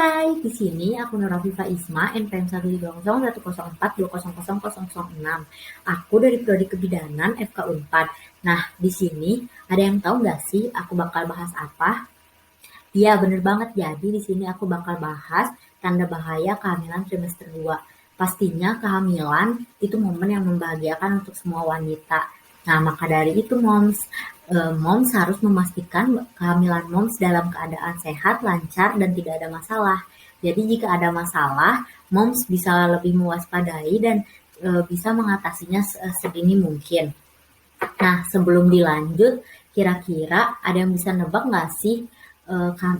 Hai, di sini aku Nur Afifa Isma, NPM 1101042000006. Aku dari Prodi Kebidanan FK Unpad. Nah, di sini ada yang tahu nggak sih aku bakal bahas apa? Iya, bener banget. Jadi di sini aku bakal bahas tanda bahaya kehamilan trimester 2. Pastinya kehamilan itu momen yang membahagiakan untuk semua wanita. Nah, maka dari itu moms harus memastikan kehamilan moms dalam keadaan sehat, lancar, dan tidak ada masalah. Jadi jika ada masalah, moms bisa lebih mewaspadai dan bisa mengatasinya sedini mungkin. Nah, sebelum dilanjut, kira-kira ada yang bisa nebak nggak sih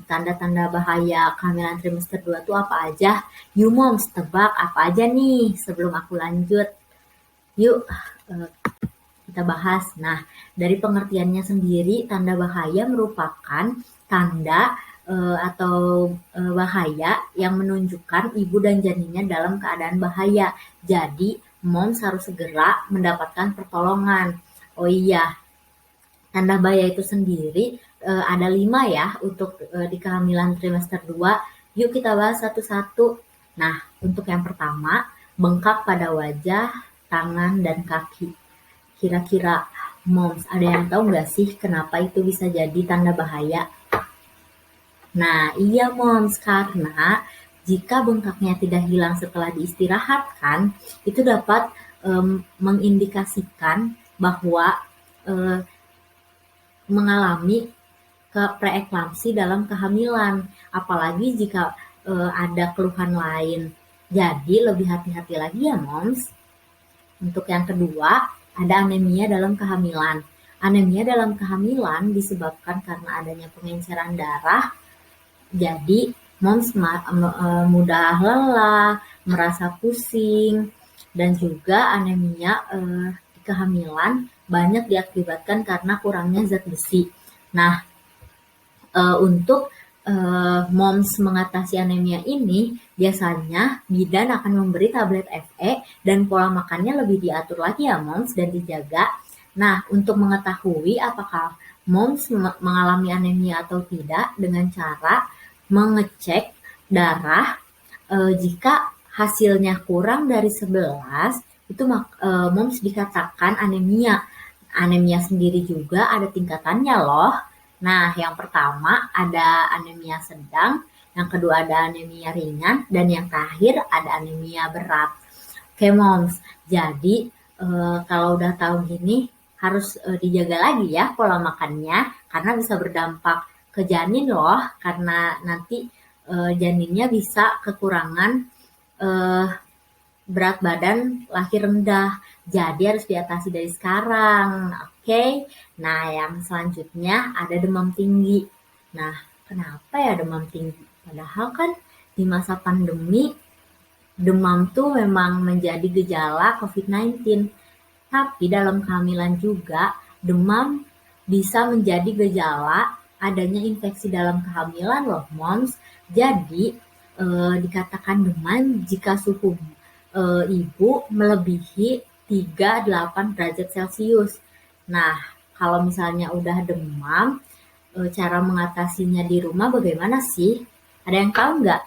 tanda-tanda bahaya kehamilan trimester 2 itu apa aja? Yuk moms, tebak apa aja nih sebelum aku lanjut. Yuk, eh, kita bahas. Nah, dari pengertiannya sendiri, tanda bahaya merupakan tanda atau bahaya yang menunjukkan ibu dan janinnya dalam keadaan bahaya. Jadi, moms harus segera mendapatkan pertolongan. Oh iya, tanda bahaya itu sendiri ada 5 ya untuk di kehamilan trimester 2. Yuk kita bahas satu-satu. Nah, untuk yang pertama, bengkak pada wajah, tangan, dan kaki. Kira-kira moms ada yang tahu nggak sih kenapa itu bisa jadi tanda bahaya? Nah, iya moms, karena jika bengkaknya tidak hilang setelah diistirahatkan, itu dapat mengindikasikan bahwa eh, mengalami ke preeklamsi dalam kehamilan, apalagi jika ada keluhan lain. Jadi lebih hati-hati lagi ya moms. Untuk yang kedua, ada anemia dalam kehamilan. Anemia dalam kehamilan disebabkan karena adanya pengenceran darah. Jadi moms mudah lelah, merasa pusing, dan juga anemia di kehamilan banyak diakibatkan karena kurangnya zat besi. Nah, untuk moms mengatasi anemia ini, biasanya bidan akan memberi tablet Fe dan pola makannya lebih diatur lagi ya moms dan dijaga. Nah, untuk mengetahui apakah moms mengalami anemia atau tidak dengan cara mengecek darah, jika hasilnya kurang dari 11, itu moms dikatakan anemia. Anemia sendiri juga ada tingkatannya loh. Nah, yang pertama ada anemia sedang, yang kedua ada anemia ringan, dan yang terakhir ada anemia berat. Oke, moms. Jadi, kalau udah tahu gini, harus dijaga lagi ya pola makannya, karena bisa berdampak ke janin loh, karena nanti janinnya bisa kekurangan eh, berat badan lahir rendah. Jadi harus diatasi dari sekarang. Oke. Nah, yang selanjutnya ada demam tinggi. Nah, kenapa ya demam tinggi? Padahal kan di masa pandemi demam tuh memang menjadi gejala COVID-19. Tapi dalam kehamilan juga demam bisa menjadi gejala adanya infeksi dalam kehamilan loh, moms. Jadi dikatakan demam jika suhu ibu melebihi 38 derajat Celcius. Nah, kalau misalnya udah demam, cara mengatasinya di rumah bagaimana sih? Ada yang tahu nggak?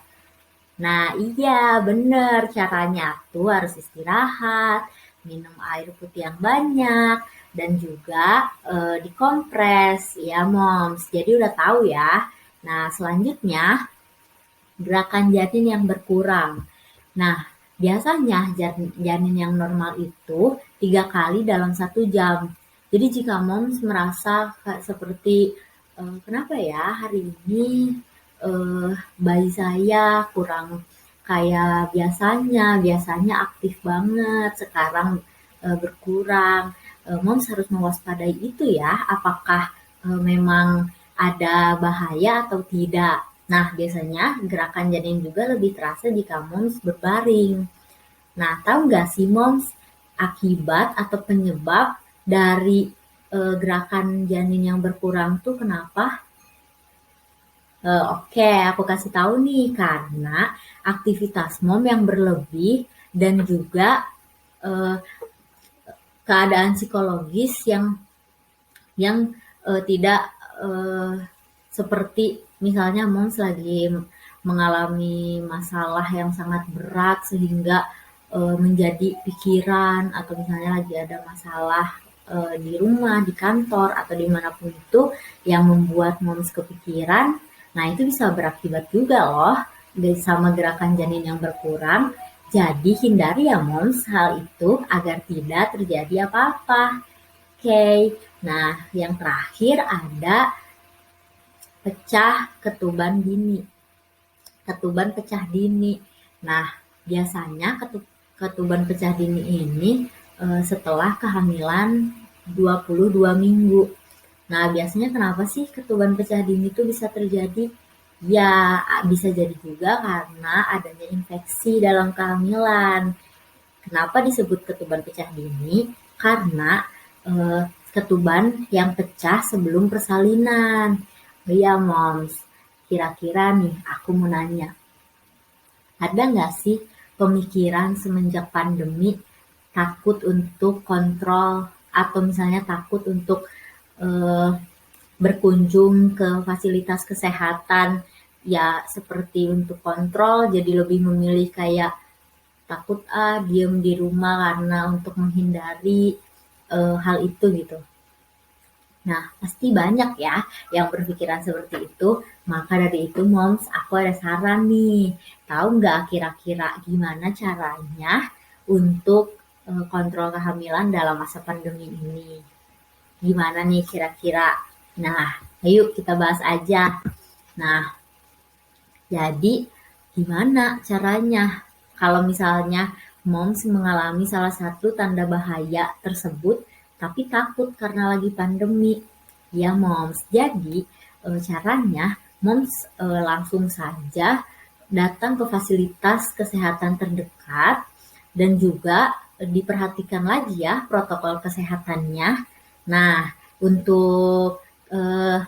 Nah, iya, bener. Caranya tuh harus istirahat, minum air putih yang banyak, dan juga dikompres, ya moms. Jadi udah tahu ya. Nah, selanjutnya gerakan janin yang berkurang. Nah, biasanya janin yang normal itu 3 kali dalam 1 jam. Jadi jika moms merasa seperti kenapa ya hari ini bayi saya kurang kayak biasanya aktif banget, sekarang berkurang. Moms harus mewaspadai itu ya, apakah memang ada bahaya atau tidak. Nah, biasanya gerakan janin juga lebih terasa jika moms berbaring. Nah, tahu nggak sih moms akibat atau penyebab dari gerakan janin yang berkurang tuh kenapa? Oke, aku kasih tahu nih, karena aktivitas mom yang berlebih dan juga eh, keadaan psikologis yang tidak eh, seperti misalnya moms lagi mengalami masalah yang sangat berat sehingga menjadi pikiran, atau misalnya lagi ada masalah di rumah, di kantor, atau dimanapun itu yang membuat moms kepikiran, nah itu bisa berakibat juga loh sama gerakan janin yang berkurang. Jadi hindari ya moms hal itu agar tidak terjadi apa-apa. Oke, nah yang terakhir ada pecah ketuban dini. Ketuban pecah dini. Nah, biasanya ketuban pecah dini ini setelah kehamilan 22 minggu. Nah, biasanya kenapa sih ketuban pecah dini itu bisa terjadi? Ya, bisa jadi juga karena adanya infeksi dalam kehamilan. Kenapa disebut ketuban pecah dini? Karena ketuban yang pecah sebelum persalinan. Iya, moms. Kira-kira nih, aku mau nanya, ada nggak sih pemikiran semenjak pandemi takut untuk kontrol atau misalnya takut untuk eh, berkunjung ke fasilitas kesehatan ya seperti untuk kontrol jadi lebih memilih kayak takut diem di rumah karena untuk menghindari hal itu gitu. Nah, pasti banyak ya yang berpikiran seperti itu. Maka dari itu, moms, aku ada saran nih. Tahu nggak kira-kira gimana caranya untuk kontrol kehamilan dalam masa pandemi ini? Gimana nih kira-kira? Nah, ayo kita bahas aja. Nah, jadi gimana caranya kalau misalnya moms mengalami salah satu tanda bahaya tersebut tapi takut karena lagi pandemi? Ya moms, jadi caranya moms langsung saja datang ke fasilitas kesehatan terdekat dan juga diperhatikan lagi ya protokol kesehatannya. Nah, untuk eh,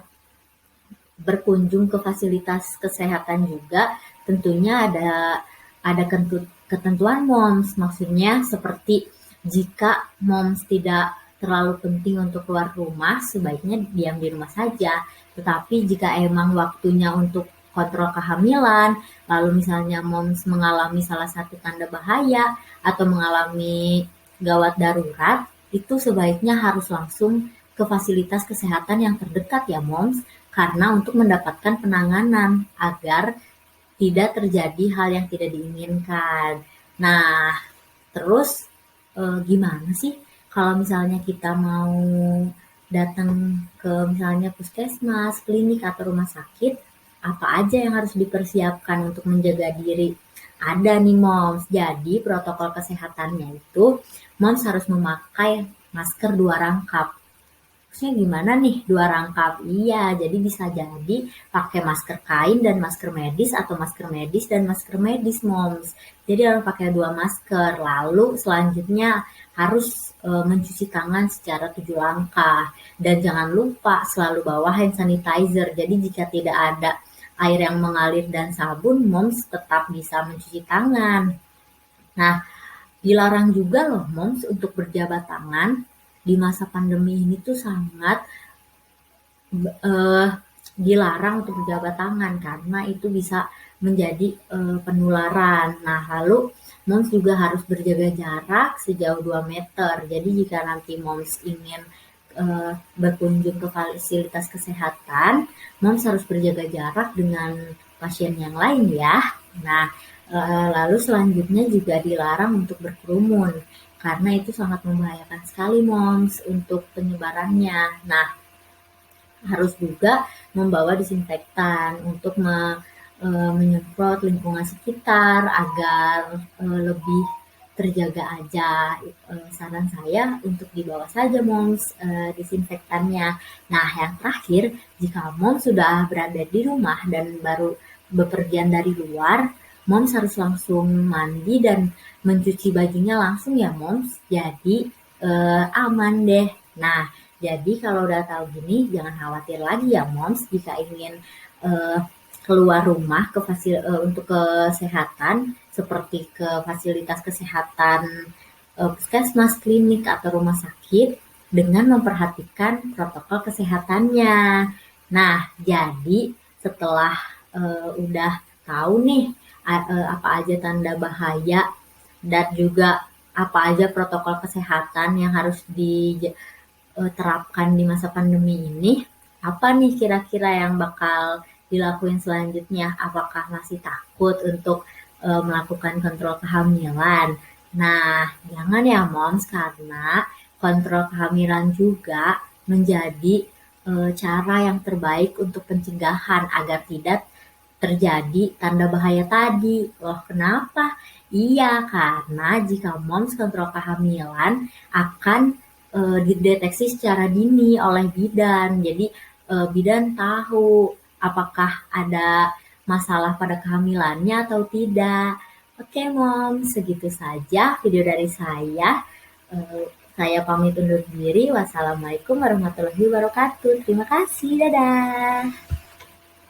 berkunjung ke fasilitas kesehatan juga tentunya ada ketentuan moms, maksudnya seperti jika moms tidak terlalu penting untuk keluar rumah sebaiknya diam di rumah saja, tetapi jika emang waktunya untuk kontrol kehamilan lalu misalnya moms mengalami salah satu tanda bahaya atau mengalami gawat darurat, itu sebaiknya harus langsung ke fasilitas kesehatan yang terdekat ya moms, karena untuk mendapatkan penanganan agar tidak terjadi hal yang tidak diinginkan. Nah, terus gimana sih kalau misalnya kita mau datang ke misalnya puskesmas, klinik atau rumah sakit, apa aja yang harus dipersiapkan untuk menjaga diri? Ada nih moms, jadi protokol kesehatannya itu moms harus memakai masker 2 rangkap. Maksudnya gimana nih 2 rangkap? Iya, jadi bisa jadi pakai masker kain dan masker medis atau masker medis dan masker medis, moms. Jadi harus pakai 2 masker. Lalu selanjutnya harus mencuci tangan secara 7 langkah. Dan jangan lupa selalu bawa hand sanitizer. Jadi jika tidak ada air yang mengalir dan sabun, moms tetap bisa mencuci tangan. Nah, dilarang juga loh moms untuk berjabat tangan di masa pandemi ini tuh sangat eh, dilarang untuk berjabat tangan karena itu bisa menjadi penularan. Nah, lalu moms juga harus berjaga jarak sejauh 2 meter. Jadi jika nanti moms ingin berkunjung ke fasilitas kesehatan, moms harus berjaga jarak dengan pasien yang lain ya. Nah, lalu selanjutnya juga dilarang untuk berkerumun karena itu sangat membahayakan sekali moms untuk penyebarannya. Nah, harus juga membawa disinfektan untuk menyemprot lingkungan sekitar agar lebih terjaga aja. Saran saya untuk dibawa saja moms disinfektannya. Nah, yang terakhir, jika moms sudah berada di rumah dan baru bepergian dari luar, moms harus langsung mandi dan mencuci bajunya langsung ya moms. Jadi aman deh. Nah, jadi kalau udah tahu gini, jangan khawatir lagi ya moms jika ingin keluar rumah untuk kesehatan seperti ke fasilitas kesehatan puskesmas, klinik atau rumah sakit dengan memperhatikan protokol kesehatannya. Nah, jadi setelah udah tahu nih apa aja tanda bahaya dan juga apa aja protokol kesehatan yang harus diterapkan di masa pandemi ini. Apa nih kira-kira yang bakal dilakuin selanjutnya? Apakah masih takut untuk melakukan kontrol kehamilan? Nah, jangan ya moms, karena kontrol kehamilan juga menjadi cara yang terbaik untuk pencegahan agar tidak terjadi tanda bahaya tadi. Loh, kenapa? Iya, karena jika moms kontrol kehamilan akan dideteksi secara dini oleh bidan. Jadi bidan tahu apakah ada masalah pada kehamilannya atau tidak. Oke, moms, segitu saja video dari saya. Eh, saya pamit undur diri. Wassalamualaikum warahmatullahi wabarakatuh. Terima kasih. Dadah.